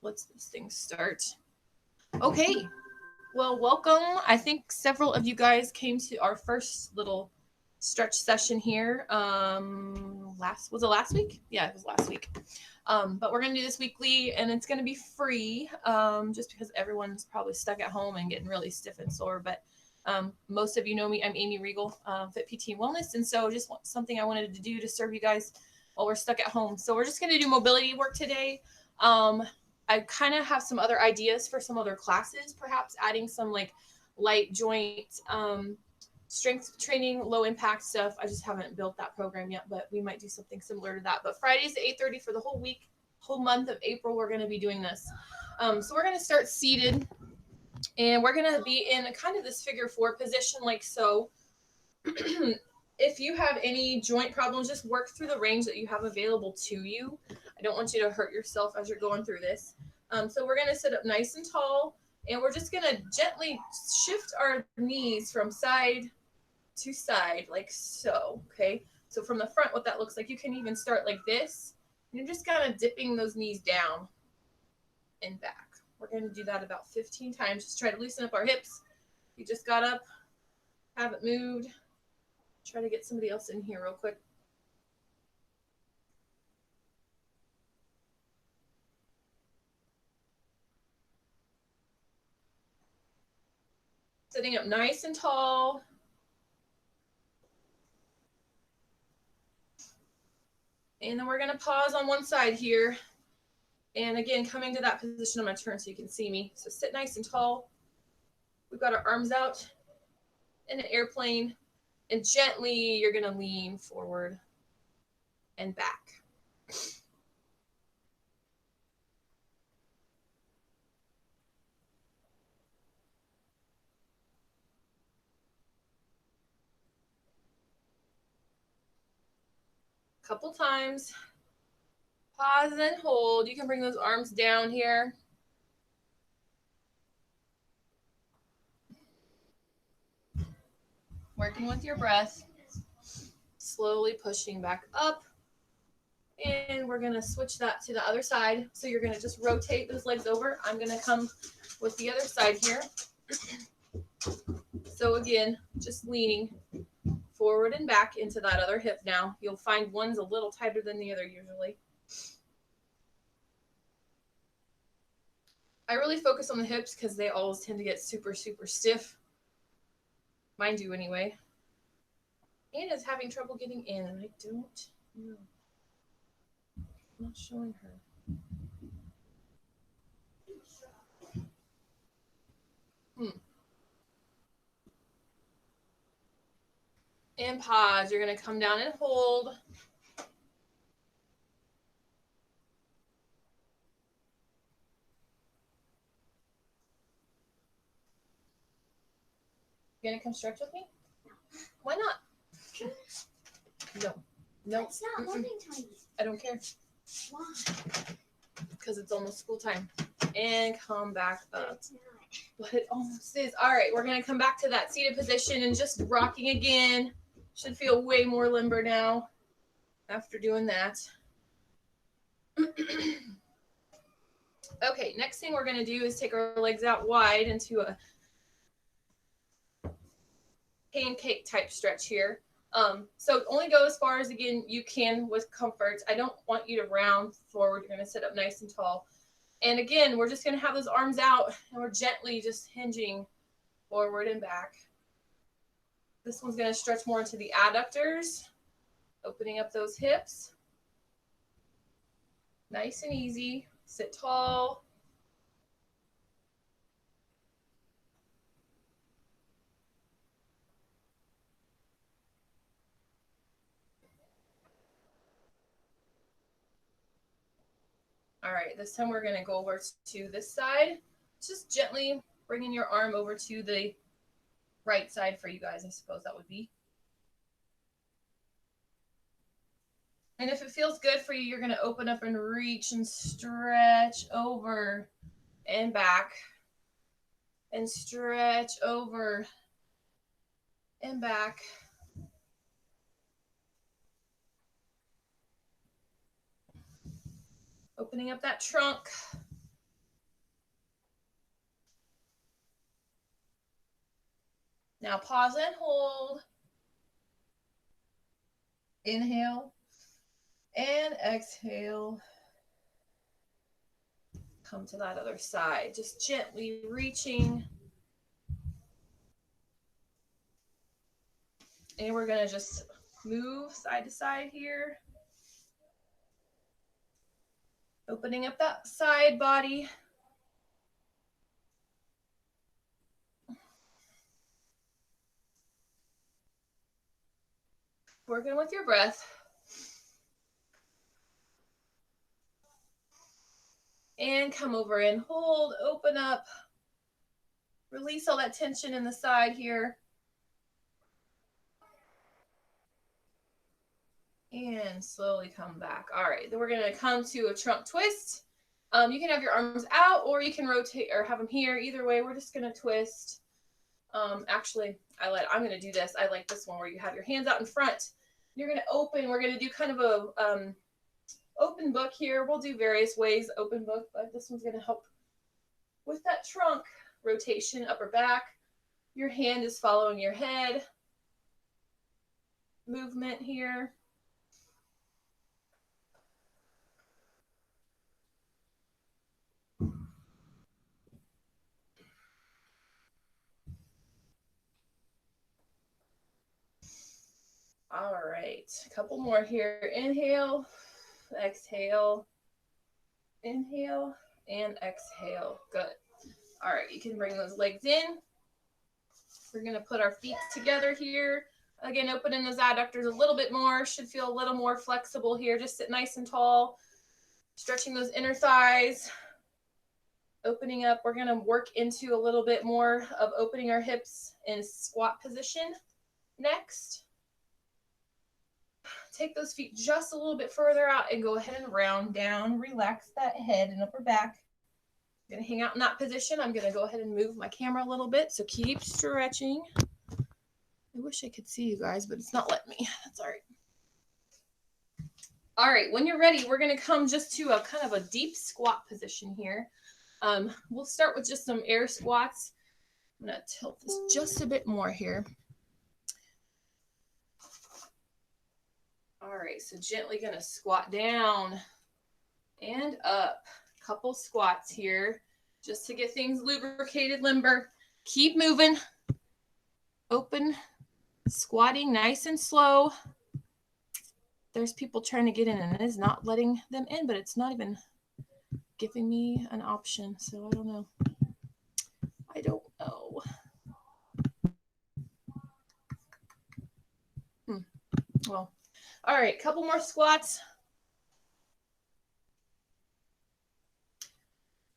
Let's this thing start. Okay. Well, welcome. I think several of you guys came to our first little stretch session here. Was it last week? Yeah, it was last week. But we're gonna do this weekly, and it's gonna be free. Just because everyone's probably stuck at home and getting really stiff and sore. But most of you know me. I'm Aimee Regal, Fit PT and Wellness, and so just something I wanted to do to serve you guys while we're stuck at home. So we're just gonna do mobility work today. I kind of have some other ideas for some other classes, perhaps adding some like light joint strength training, low impact stuff. I just haven't built that program yet, but we might do something similar to that. But Fridays at 8:30 for the whole week, whole month of April, we're going to be doing this. So we're going to start seated, and we're going to be in kind of this figure four position like so. If you have any joint problems, just work through the range that you have available to you. I don't want you to hurt yourself as you're going through this. So we're going to sit up nice and tall, and we're just going to gently shift our knees from side to side like so, okay? So from the front, what that looks like, you can even start like this. And you're just kind of dipping those knees down and back. We're going to do that about 15 times. Just try to loosen up our hips. You just got up, haven't moved. Try to get somebody else in here real quick. Sitting up nice and tall. And then we're going to pause on one side here. And again, coming to that position, I'm going to turn so you can see me. So sit nice and tall. We've got our arms out in an airplane. And gently, you're going to lean forward and back. Couple times. Pause and then hold. You can bring those arms down here. Working with your breath. Slowly pushing back up. And we're going to switch that to the other side. So you're going to just rotate those legs over. I'm going to come with the other side here. So again, just leaning forward and back into that other hip now. You'll find one's a little tighter than the other usually. I really focus on the hips because they always tend to get super, super stiff. Mine do anyway. Anna's having trouble getting in, and I don't know. I'm not showing her. And pause. You're going to come down and hold. You going to come stretch with me? Why not? No. No. It's not living time. I don't care. Why? Because it's almost school time. And come back up. It's not. But it almost is. All right, we're going to come back to that seated position and just rocking again. Should feel way more limber now after doing that. Okay, next thing we're going to do is take our legs out wide into a pancake type stretch here. So only go as far as, again, you can with comfort. I don't want you to round forward. You're going to sit up nice and tall. And again, we're just going to have those arms out, and we're gently just hinging forward and back. This one's going to stretch more into the adductors, opening up those hips. Nice and easy. Sit tall. All right, this time we're going to go over to this side. Just gently bringing your arm over to the right side for you guys, I suppose that would be. And if it feels good for you, you're going to open up and reach and stretch over and back. And stretch over and back. Opening up that trunk. Now pause and hold. Inhale and exhale. Come to that other side, just gently reaching. And we're going to just move side to side here. Opening up that side body. Working with your breath. And come over and hold, open up. Release all that tension in the side here. And slowly come back. All right, then we're going to come to a trunk twist. You can have your arms out or you can rotate or have them here. Either way, we're just going to twist. Actually, I'm going to do this. I like this one where you have your hands out in front. You're going to open. We're going to do kind of a open book here. We'll do various ways, open book, but this one's going to help with that trunk rotation, upper back. Your hand is following your head. Movement here. All right, a couple more here. Inhale, exhale, inhale, and exhale. Good. All right, you can bring those legs in. We're going to put our feet together here. Again, opening those adductors a little bit more. Should feel a little more flexible here. Just sit nice and tall. Stretching those inner thighs. Opening up. We're going to work into a little bit more of opening our hips in squat position next. Take those feet just a little bit further out and go ahead and round down. Relax that head and upper back. I'm going to hang out in that position. I'm going to go ahead and move my camera a little bit. So keep stretching. I wish I could see you guys, but it's not letting me. That's all right. All right, when you're ready, we're going to come just to a kind of a deep squat position here. We'll start with just some air squats. I'm going to tilt this just a bit more here. All right, so gently going to squat down and up. Couple squats here just to get things lubricated, limber. Keep moving. Open, squatting nice and slow. There's people trying to get in and it is not letting them in, but it's not even giving me an option. So I don't know. I don't know. Well, all right, couple more squats.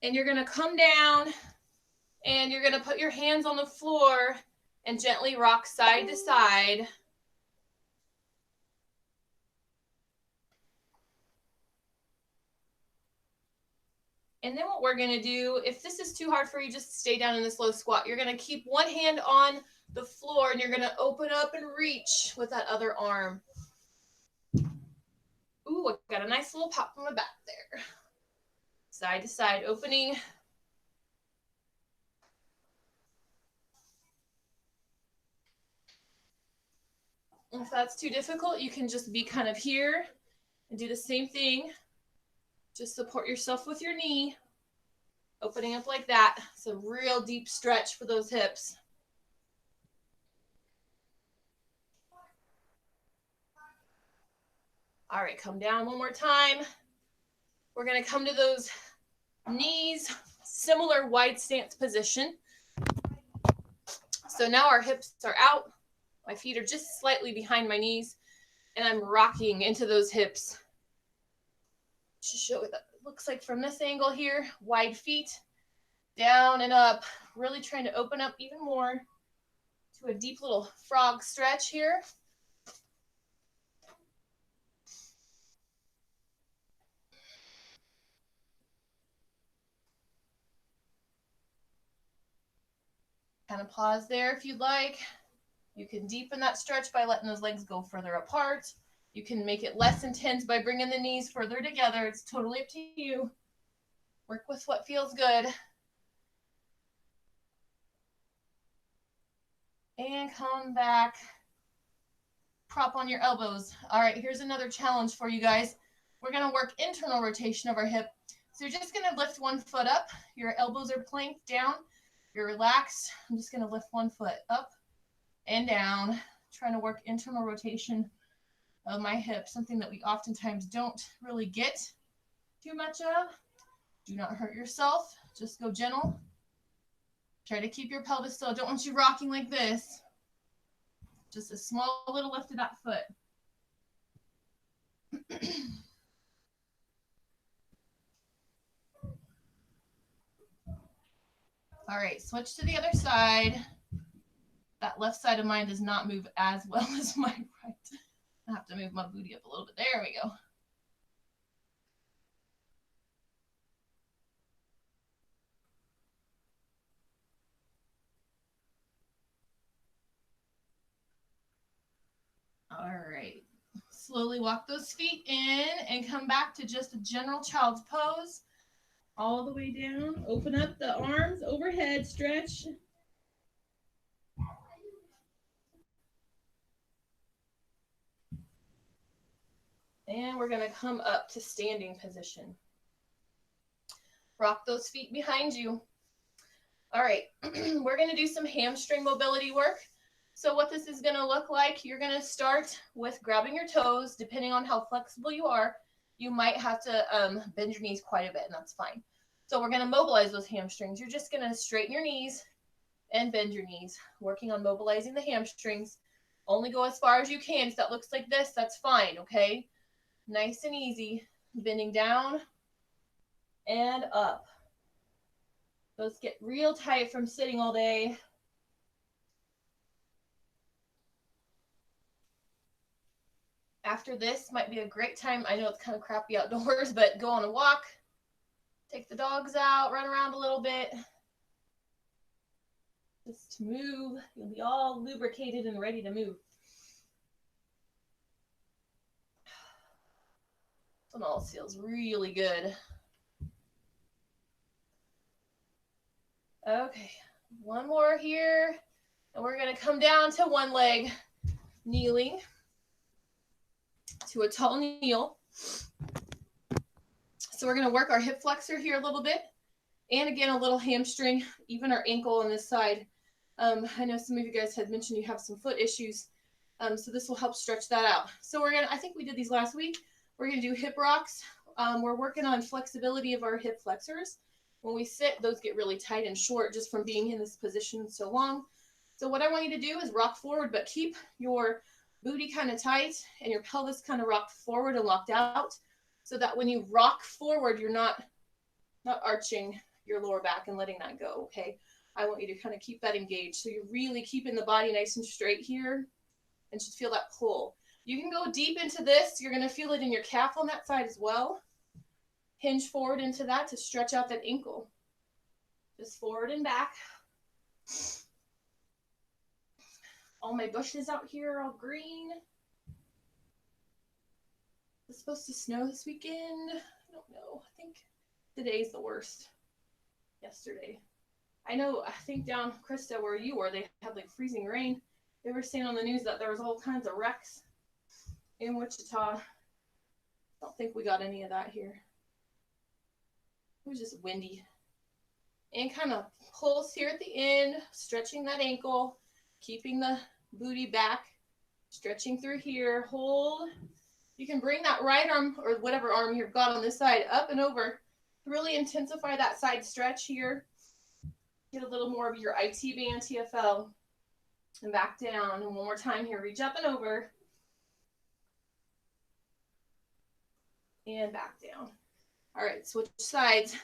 And you're going to come down and you're going to put your hands on the floor and gently rock side to side. And then what we're going to do, if this is too hard for you, just stay down in this low squat. You're going to keep one hand on the floor and you're going to open up and reach with that other arm. Ooh, I got a nice little pop from the back there. Side to side opening. If that's too difficult, you can just be kind of here and do the same thing. Just support yourself with your knee. Opening up like that. It's a real deep stretch for those hips. All right, come down one more time. We're going to come to those knees, similar wide stance position. So now our hips are out. My feet are just slightly behind my knees, and I'm rocking into those hips. Just show what that looks like from this angle here. Wide feet, down and up. Really trying to open up even more to a deep little frog stretch here. Kind of pause there if you'd like. You can deepen that stretch by letting those legs go further apart. You can make it less intense by bringing the knees further together. It's totally up to you. Work with what feels good. And come back. Prop on your elbows. All right, here's another challenge for you guys. We're going to work internal rotation of our hip. So you're just going to lift one foot up. Your elbows are planked down. You're relaxed. I'm just going to lift one foot up and down, trying to work internal rotation of my hip, something that we oftentimes don't really get too much of. Do not hurt yourself. Just go gentle. Try to keep your pelvis still. I don't want you rocking like this. Just a small little lift of that foot. All right, switch to the other side. That left side of mine does not move as well as my right. I have to move my booty up a little bit. There we go. All right. Slowly walk those feet in and come back to just a general child's pose. All the way down. Open up the arms overhead. Stretch. And we're going to come up to standing position. Rock those feet behind you. All right. We're going to do some hamstring mobility work. So what this is going to look like, you're going to start with grabbing your toes. Depending on how flexible you are, you might have to bend your knees quite a bit, and that's fine. So we're going to mobilize those hamstrings. You're just going to straighten your knees and bend your knees, working on mobilizing the hamstrings. Only go as far as you can. If that looks like this, that's fine, okay? Nice and easy. Bending down and up. Those get real tight from sitting all day. After this might be a great time. I know it's kind of crappy outdoors, but go on a walk. Take the dogs out, run around a little bit. Just move. You'll be all lubricated and ready to move. It all feels really good. Okay, one more here. And we're going to come down to one leg, kneeling to a tall kneel. So we're going to work our hip flexor here a little bit. And again, a little hamstring, even our ankle on this side. I know some of you guys had mentioned you have some foot issues. So this will help stretch that out. So we're going to, I think we did these last week. We're going to do hip rocks. We're working on flexibility of our hip flexors. When we sit, those get really tight and short just from being in this position so long. So what I want you to do is rock forward, but keep your booty kind of tight and your pelvis kind of rocked forward and locked out so that when you rock forward, you're not arching your lower back and letting that go, okay? I want you to kind of keep that engaged. So you're really keeping the body nice and straight here and just feel that pull. You can go deep into this. You're going to feel it in your calf on that side as well. Hinge forward into that to stretch out that ankle. Just forward and back. All my bushes out here are all green. It's supposed to snow this weekend. I don't know. I think today's the worst. Yesterday. I know, I think down, Krista, where you were, they had like freezing rain. They were saying on the news that there was all kinds of wrecks in Wichita. I don't think we got any of that here. It was just windy. And kind of pulse here at the end, stretching that ankle, keeping the booty back, stretching through here. Hold. You can bring that right arm or whatever arm you've got on this side up and over. Really intensify that side stretch here. Get a little more of your IT band TFL. And back down. And one more time here. Reach up and over. And back down. All right, switch sides.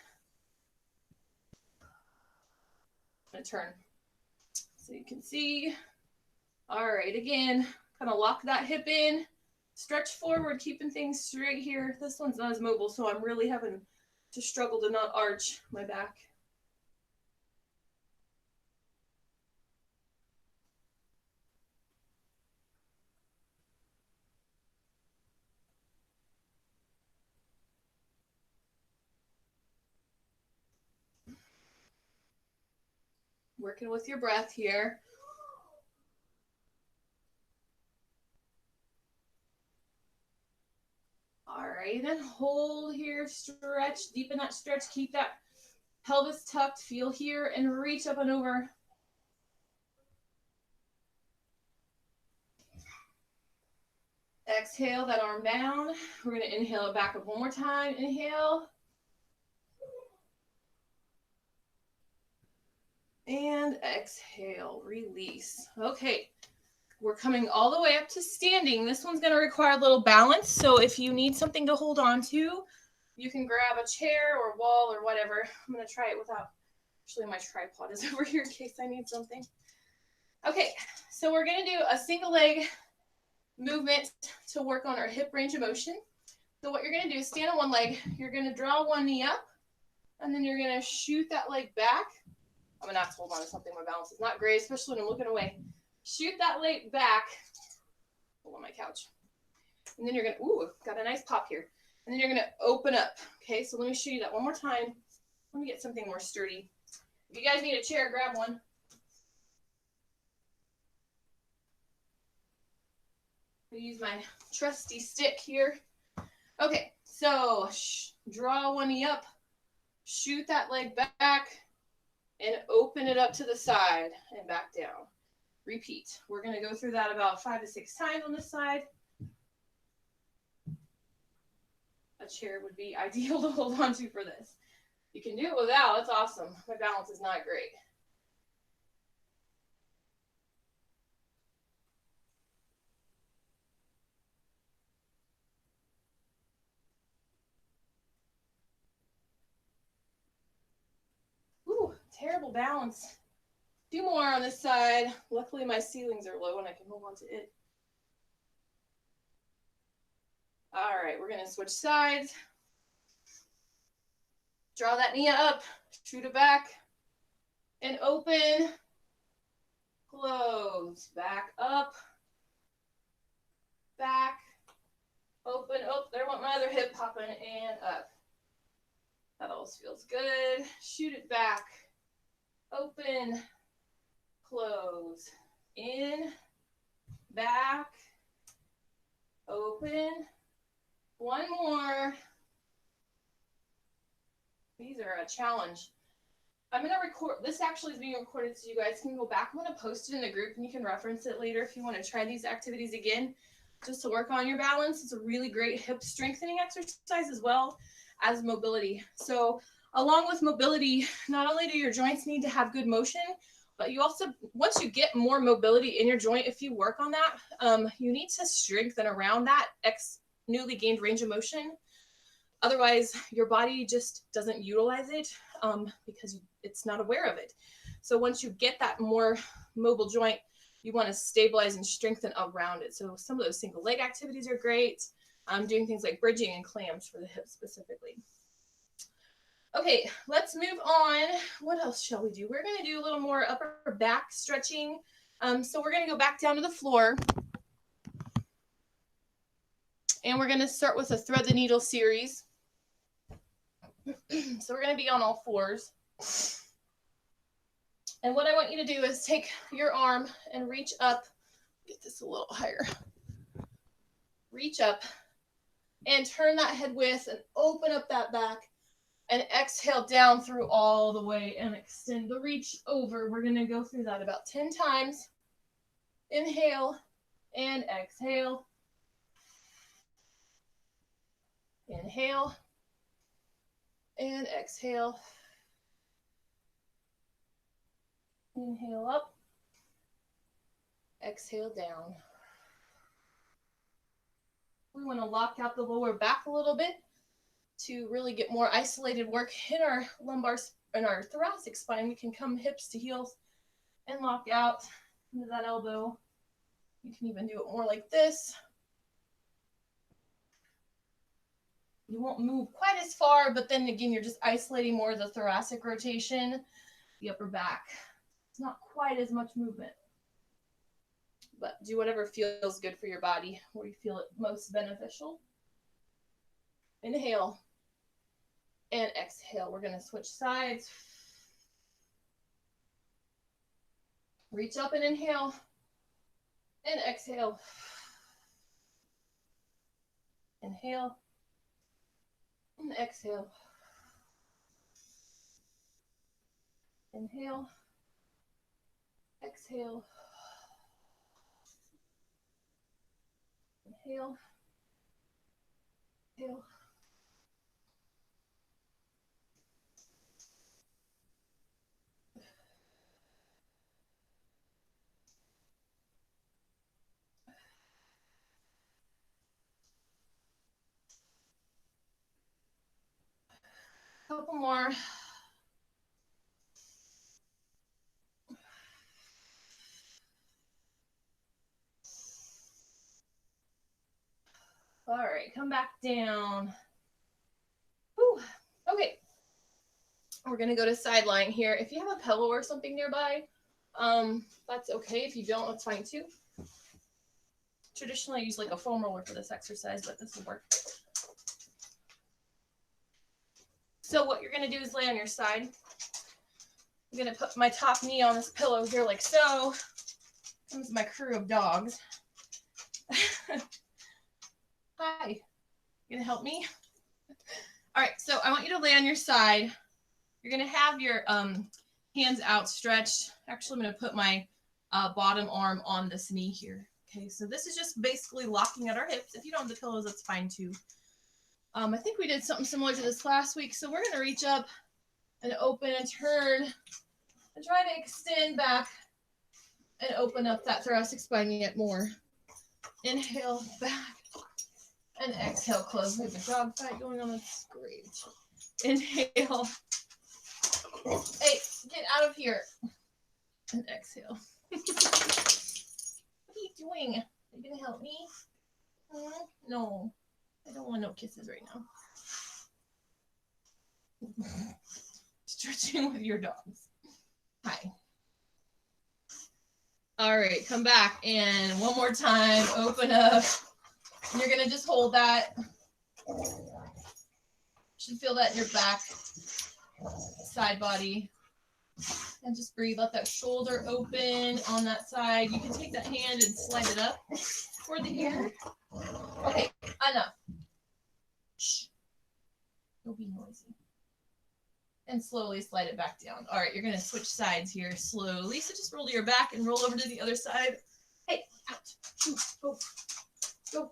I'm going to turn so you can see. All right, again, kind of lock that hip in. Stretch forward, keeping things straight here. This one's not as mobile, so I'm really having to struggle to not arch my back. Working with your breath here. Okay, then hold here, stretch, deepen that stretch, keep that pelvis tucked, feel here, and reach up and over. Exhale that arm down. We're going to inhale it back up one more time. Inhale. And exhale, release. Okay, we're coming all the way up to standing. This one's going to require a little balance. So if you need something to hold on to, you can grab a chair or wall or whatever. I'm going to try it without, actually my tripod is over here in case I need something. Okay, so we're going to do a single leg movement to work on our hip range of motion. So what you're going to do is stand on one leg. You're going to draw one knee up, and then you're going to shoot that leg back. I'm going to have to hold on to something. My balance is not great, especially when I'm looking away. Shoot that leg back. Hold on my couch. And then you're going to, ooh, got a nice pop here. And then you're going to open up. Okay, so let me show you that one more time. Let me get something more sturdy. If you guys need a chair, grab one. I'll use my trusty stick here. Okay, so draw one knee up, shoot that leg back, and open it up to the side and back down. Repeat. We're going to go through that about 5 to 6 times on this side. A chair would be ideal to hold on to for this. You can do it without. That's awesome. My balance is not great. Ooh, terrible balance. 2 more on this side. Luckily, my ceilings are low and I can hold on to it. All right, we're going to switch sides. Draw that knee up, shoot it back, and open, close, back up, back, open, oh, there went my other hip popping, and up. That always feels good. Shoot it back, open, close, in, back, open. One more. These are a challenge. I'm going to record, this actually is being recorded so you guys can go back. I'm going to post it in the group and you can reference it later if you want to try these activities again, just to work on your balance. It's a really great hip strengthening exercise as well as mobility. So along with mobility, not only do your joints need to have good motion, but you also, once you get more mobility in your joint, if you work on that, you need to strengthen around that newly gained range of motion. Otherwise, your body just doesn't utilize it because it's not aware of it. So once you get that more mobile joint, you want to stabilize and strengthen around it. So some of those single leg activities are great. Doing things like bridging and clams for the hips specifically. Okay, let's move on. What else shall we do? We're going to do a little more upper back stretching. So we're going to go back down to the floor. And we're going to start with a thread the needle series. So we're going to be on all fours. And what I want you to do is take your arm and reach up. Get this a little higher. Reach up and turn that head width and open up that back and exhale down through all the way and extend the reach over. We're going to go through that about 10 times. Inhale and exhale. Inhale and exhale. Inhale up. Exhale down. We want to lock out the lower back a little bit to really get more isolated work in our lumbar and our thoracic spine. We can come hips to heels and lock out into that elbow. You can even do it more like this. You won't move quite as far, but then again, you're just isolating more of the thoracic rotation, the upper back. It's not quite as much movement. But do whatever feels good for your body, where you feel it most beneficial. Inhale and exhale. We're going to switch sides. Reach up and inhale and exhale. Inhale And exhale. Inhale. Exhale. Inhale. Exhale. Couple more. All right, come back down. Whew. Okay. We're gonna go to side lying here. If you have a pillow or something nearby, that's okay. If you don't, that's fine too. Traditionally, I use like a foam roller for this exercise, but this will work. So what you're gonna do is lay on your side. I'm gonna put my top knee on this pillow here like so. Comes my crew of dogs. Hi, you gonna help me? All right, so I want you to lay on your side. You're gonna have your hands outstretched. Actually, I'm gonna put my bottom arm on this knee here. Okay, so this is just basically locking at our hips. If you don't have the pillows, that's fine too. I think we did something similar to this last week. So we're gonna reach up and open and turn and try to extend back and open up that thoracic spine yet more. Inhale, back, and exhale, close. We have a dog fight going on. That's great. Inhale. Hey, get out of here. And exhale. What are you doing? Are you going to help me? No. I don't want no kisses right now. Stretching with your dogs. Hi. All right, come back. And one more time, open up. And you're going to just hold that. You should feel that in your back, side body. And just breathe. Let that shoulder open on that side. You can take that hand and slide it up toward the ear. Okay, enough. Shh. Don't be noisy. And slowly slide it back down. All right, you're going to switch sides here slowly. So just roll to your back and roll over to the other side. Hey, out. Go. Go.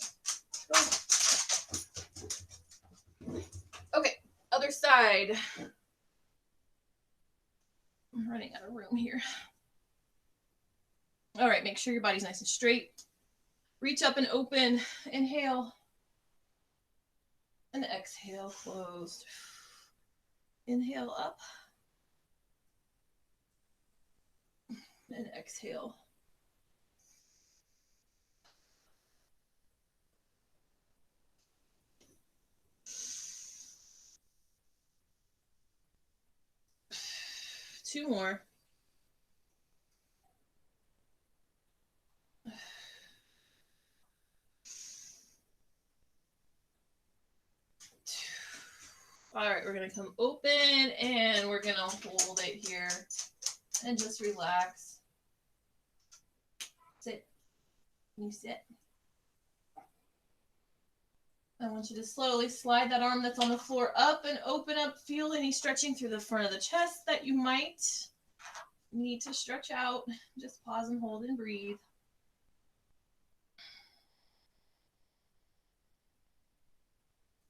Go. Okay, other side. I'm running out of room here. All right, make sure your body's nice and straight. Reach up and open. Inhale. And exhale, closed. Inhale up. And exhale. Two more. All right, we're going to come open and we're going to hold it here and just relax. Sit. Can you sit? I want you to slowly slide that arm that's on the floor up and open up. Feel any stretching through the front of the chest that you might need to stretch out. Just pause and hold and breathe.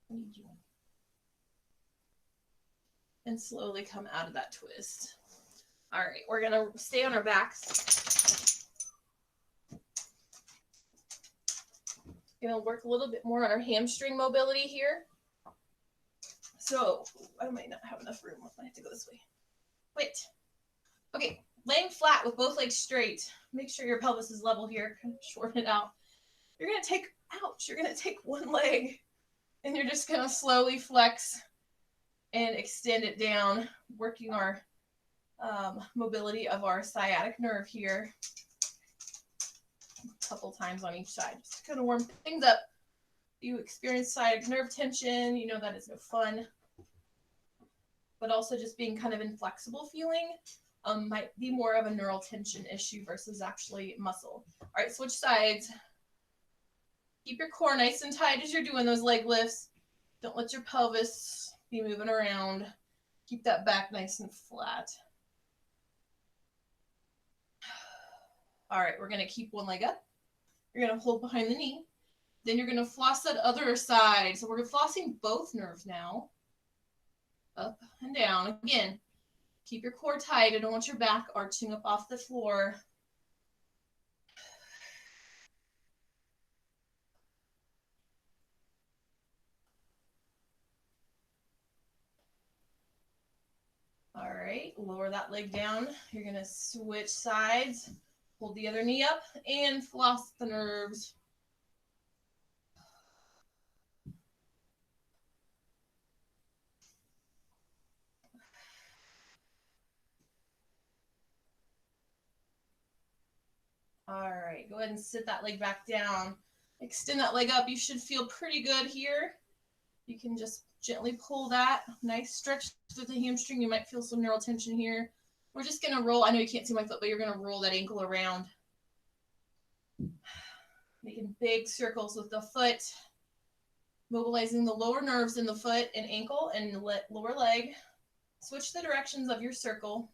What are you doing? And slowly come out of that twist. All right, we're going to stay on our backs. Going to work a little bit more on our hamstring mobility here. So I might not have enough room. I have to go this way. Wait. Okay, laying flat with both legs straight. Make sure your pelvis is level here. Kind of shorten it out. You're going to take, you're going to take one leg and you're just going to slowly flex and extend it down, working our mobility of our sciatic nerve here. A couple times on each side, just to kind of warm things up. If you experience sciatic nerve tension, you know that is no fun. But also just being kind of inflexible feeling might be more of a neural tension issue versus actually muscle. All right, switch sides. Keep your core nice and tight as you're doing those leg lifts. Don't let your pelvis be moving around. Keep that back nice and flat. All right, we're going to keep one leg up. You're going to hold behind the knee. Then you're going to floss that other side. So we're flossing both nerves now. Up and down. Again, keep your core tight. I don't want your back arching up off the floor. All right, lower that leg down. You're going to switch sides. Hold the other knee up and floss the nerves. All right, go ahead and sit that leg back down. Extend that leg up. You should feel pretty good here. You can just gently pull that. Nice stretch through the hamstring. You might feel some neural tension here. We're just going to roll. I know you can't see my foot, but you're going to roll that ankle around. Making big circles with the foot. Mobilizing the lower nerves in the foot and ankle and lower leg. Switch the directions of your circle.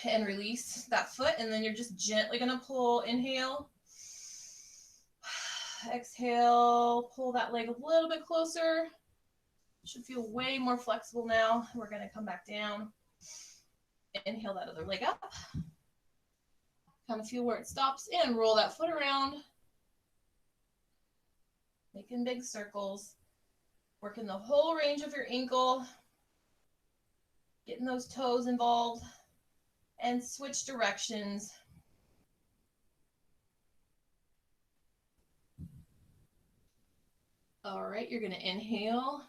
And release that foot, and then you're just gently going to pull. Inhale. Exhale. Pull that leg a little bit closer. Should feel way more flexible now. We're going to come back down. Inhale that other leg up. Kind of feel where it stops and roll that foot around. Making big circles. Working the whole range of your ankle. Getting those toes involved. And switch directions. All right, you're going to inhale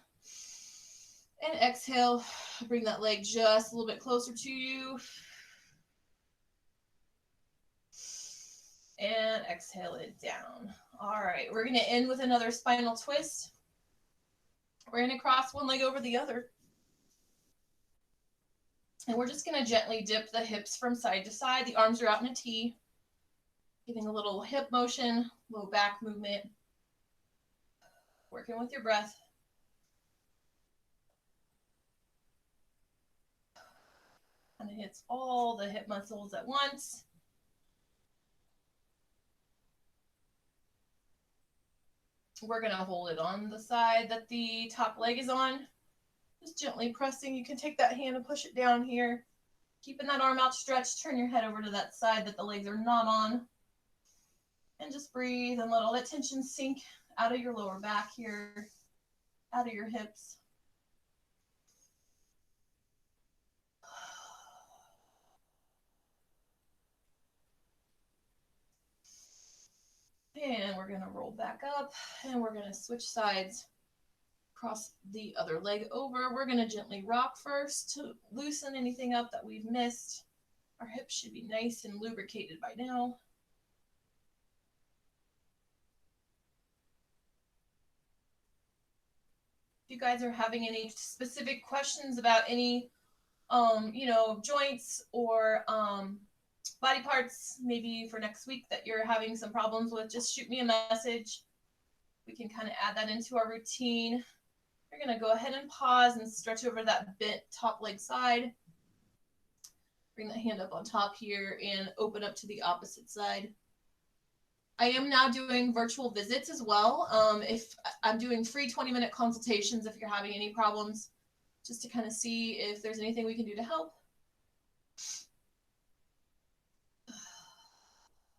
and exhale. Bring that leg just a little bit closer to you. And exhale it down. All right, we're going to end with another spinal twist. We're going to cross one leg over the other. And we're just going to gently dip the hips from side to side. The arms are out in a T. Getting a little hip motion, low back movement. Working with your breath. And it hits all the hip muscles at once. We're going to hold it on the side that the top leg is on. Just gently pressing. You can take that hand and push it down here. Keeping that arm outstretched. Turn your head over to that side that the legs are not on. And just breathe and let all that tension sink out of your lower back here, out of your hips. And we're going to roll back up and we're going to switch sides. Cross the other leg over. We're going to gently rock first to loosen anything up that we've missed. Our hips should be nice and lubricated by now. If you guys are having any specific questions about any, joints or body parts, maybe for next week that you're having some problems with, just shoot me a message. We can kind of add that into our routine. You're going to go ahead and pause and stretch over that bent top leg side. Bring that hand up on top here and open up to the opposite side. I am now doing virtual visits as well. If I'm doing free 20-minute consultations if you're having any problems, just to kind of see if there's anything we can do to help.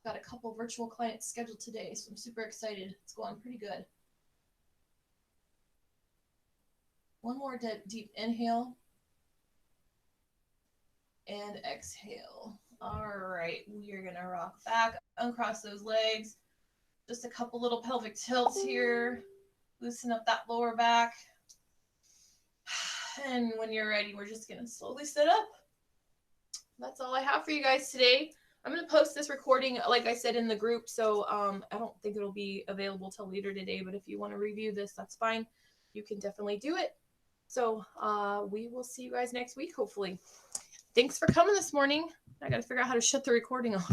Got a couple virtual clients scheduled today, so I'm super excited. It's going pretty good. One more deep inhale and exhale. All right, we are gonna rock back, uncross those legs. Just a couple little pelvic tilts here. Loosen up that lower back. And when you're ready, we're just gonna slowly sit up. That's all I have for you guys today. I'm gonna post this recording, like I said, in the group, so I don't think it'll be available till later today, but if you wanna review this, that's fine. You can definitely do it. So we will see you guys next week, hopefully. Thanks for coming this morning. I got to figure out how to shut the recording off.